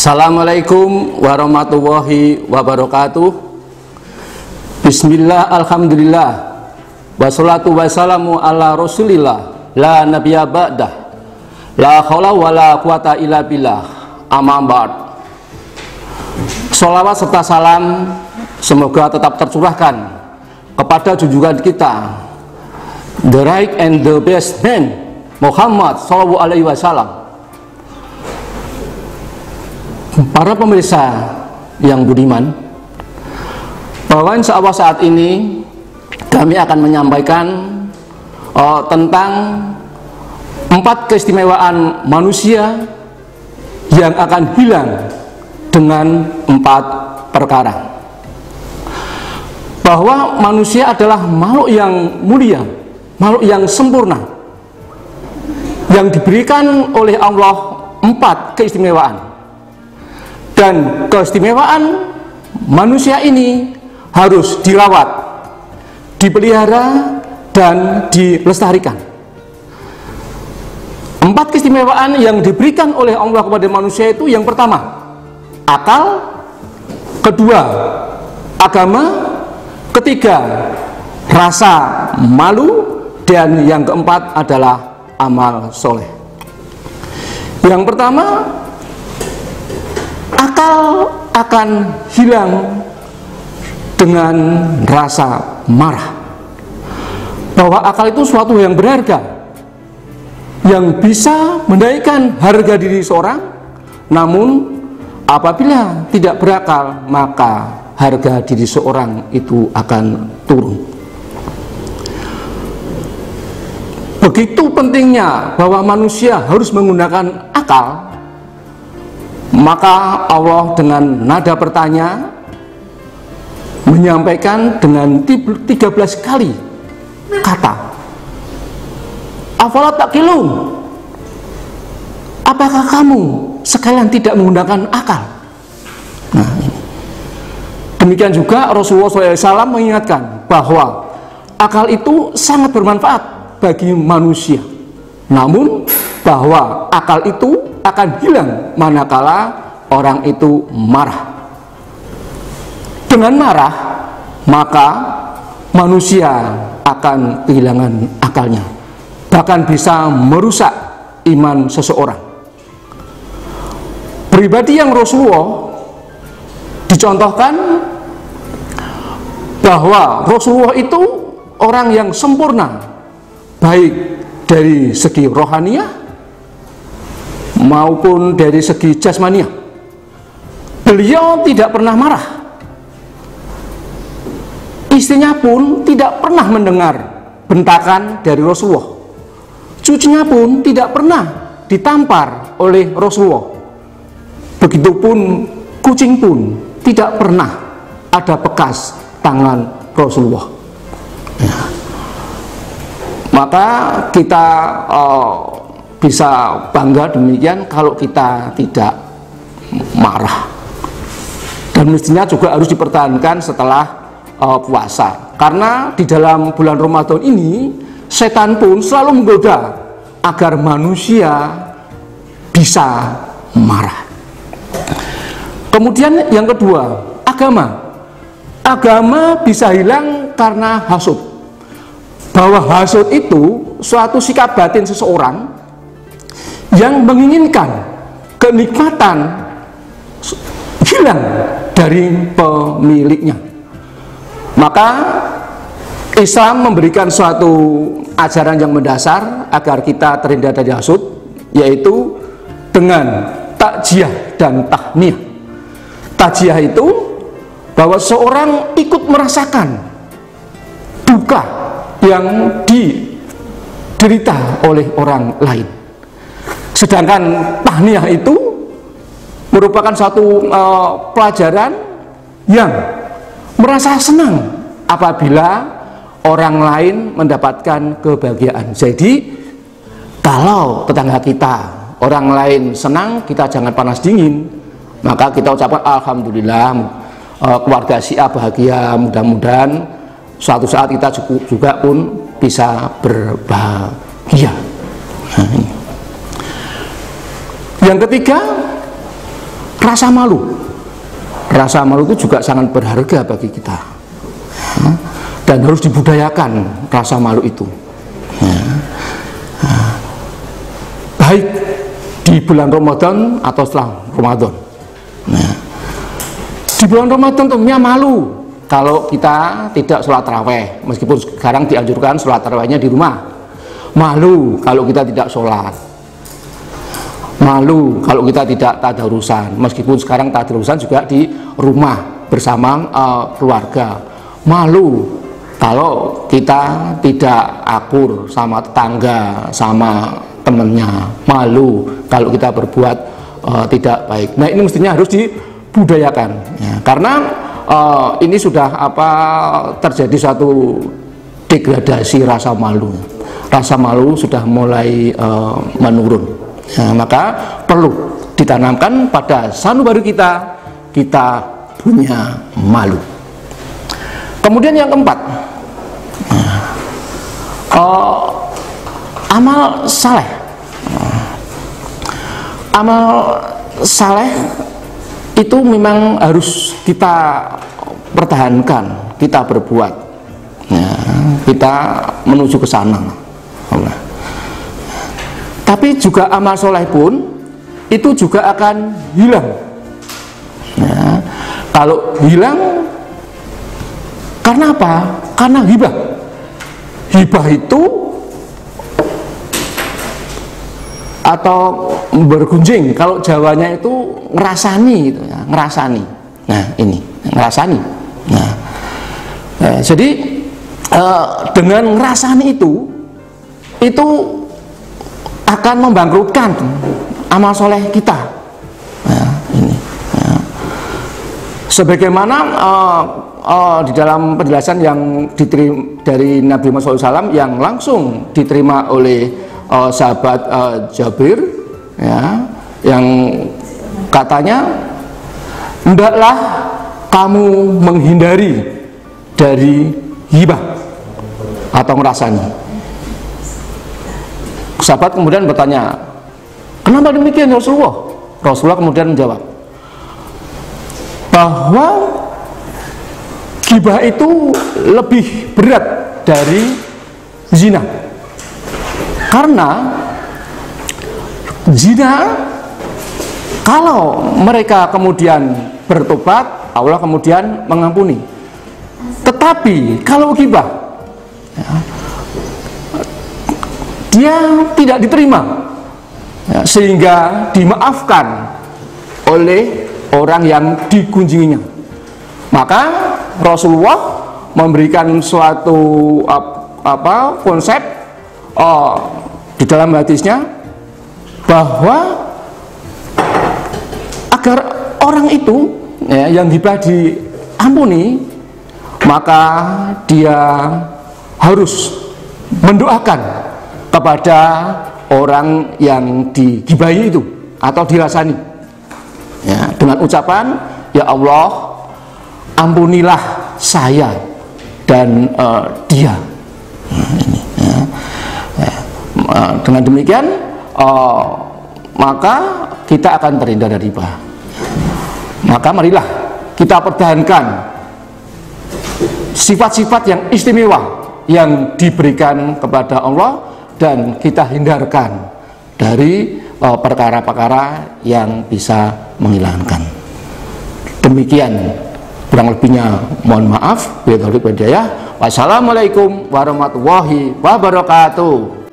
Assalamualaikum warahmatullahi wabarakatuh. Bismillah, alhamdulillah, wassalatu wassalamu ala rasulillah, la nabiyya ba'dah, la haula wala quwata illa billah, amma ba'd. Sholawat serta salam semoga tetap tercurahkan kepada junjungan kita, the right and the best man, Muhammad sallallahu alaihi wasallam. Para pemirsa yang budiman, bahwa insya Allah saat ini kami akan menyampaikan tentang 4 keistimewaan manusia yang akan hilang dengan 4 perkara. Bahwa manusia adalah makhluk yang mulia, makhluk yang sempurna, yang diberikan oleh Allah 4 keistimewaan. Dan keistimewaan manusia ini harus dirawat, dipelihara, dan dilestarikan. 4 keistimewaan yang diberikan oleh Allah kepada manusia itu, yang pertama, akal; kedua, agama; ketiga, rasa malu; dan yang keempat adalah amal soleh. Yang pertama, akal akan hilang dengan rasa marah. Bahwa akal itu suatu yang berharga, yang bisa menaikkan harga diri seorang. Namun apabila tidak berakal, maka harga diri seorang itu akan turun. Begitu pentingnya bahwa manusia harus menggunakan akal, maka Allah dengan nada bertanya menyampaikan dengan 13 kali kata, afala taqilun, apakah kamu sekalian tidak menggunakan akal? Nah, demikian juga Rasulullah SAW mengingatkan bahwa akal itu sangat bermanfaat bagi manusia, namun bahwa akal itu akan hilang manakala orang itu marah. Dengan marah, maka manusia akan kehilangan akalnya, bahkan bisa merusak iman seseorang. Pribadi yang Rasulullah dicontohkan bahwa Rasulullah itu orang yang sempurna, baik dari segi rohaniah maupun dari segi jasmaniah. Beliau tidak pernah marah. Istrinya pun tidak pernah mendengar bentakan dari Rasulullah. Cucunya pun tidak pernah ditampar oleh Rasulullah. Begitupun kucing pun tidak pernah ada bekas tangan Rasulullah. Ya. Maka kita bisa bangga demikian kalau kita tidak marah. Dan mestinya juga harus dipertahankan setelah puasa, karena di dalam bulan Ramadan ini setan pun selalu menggoda agar manusia bisa marah. Kemudian yang kedua, agama bisa hilang karena hasud. Bahwa hasud itu suatu sikap batin seseorang yang menginginkan kenikmatan hilang dari pemiliknya. Maka Islam memberikan suatu ajaran yang mendasar agar kita terhindar dari hasud, yaitu dengan takjiah dan tahniah. Takjiah itu bahwa seorang ikut merasakan duka yang diderita oleh orang lain. Sedangkan tahniah itu merupakan satu pelajaran yang merasa senang apabila orang lain mendapatkan kebahagiaan. Jadi kalau tetangga kita, orang lain senang, kita jangan panas dingin. Maka kita ucapkan alhamdulillah, keluarga si A bahagia, mudah-mudahan suatu saat kita juga pun bisa berbahagia. Yang ketiga, rasa malu. Rasa malu itu juga sangat berharga bagi kita, dan harus dibudayakan rasa malu itu, baik di bulan Ramadan atau setelah Ramadan. Di bulan Ramadan tentunya malu kalau kita tidak sholat taraweh, meskipun sekarang dianjurkan sholat tarawehnya di rumah. Malu kalau kita tidak sholat. Malu kalau kita tidak tadarusan, meskipun sekarang tadarusan juga di rumah bersama keluarga. Malu kalau kita tidak akur sama tetangga, sama temennya. Malu kalau kita berbuat tidak baik. Nah, ini mestinya harus dibudayakan, ya, karena ini sudah terjadi satu degradasi rasa malu. Rasa malu sudah mulai menurun. Ya, maka perlu ditanamkan pada sanubari kita punya malu. Kemudian yang keempat, amal saleh. Amal saleh itu memang harus kita pertahankan, kita berbuat, ya, kita menuju ke sana. Tapi juga amal soleh pun itu juga akan hilang, ya. Kalau hilang karena apa? Karena hibah. Hibah itu atau bergunjing, kalau Jawanya itu ngerasani gitu, ya, ngerasani. Nah, ini ngerasani. Nah, jadi dengan ngerasani itu akan membangkrutkan amal soleh kita. Nah, ini, ya. Sebagaimana di dalam penjelasan yang diterima dari Nabi Muhammad SAW yang langsung diterima oleh sahabat Jabir, ya, yang katanya, hendaklah kamu menghindari dari hibah atau ngerasani. Sahabat kemudian bertanya, kenapa demikian Rasulullah? Rasulullah kemudian menjawab bahwa ghibah itu lebih berat dari zina. Karena zina, kalau mereka kemudian bertobat, Allah kemudian mengampuni. Tetapi kalau ghibah, ya, dia tidak diterima, ya, sehingga dimaafkan oleh orang yang digunjinginya. Maka Rasulullah memberikan suatu konsep di dalam hadisnya, bahwa agar orang itu, ya, yang ghibah diampuni, maka dia harus mendoakan kepada orang yang dighibahi itu atau dirasani, ya, dengan ucapan, ya Allah, ampunilah saya dan dia. Nah, ini, ya. Dengan demikian maka kita akan terhindar dari riba. Maka marilah kita pertahankan sifat-sifat yang istimewa yang diberikan kepada Allah, dan kita hindarkan dari perkara-perkara yang bisa menghilangkan. Demikian kurang lebihnya, mohon maaf. Wassalamualaikum warahmatullahi wabarakatuh.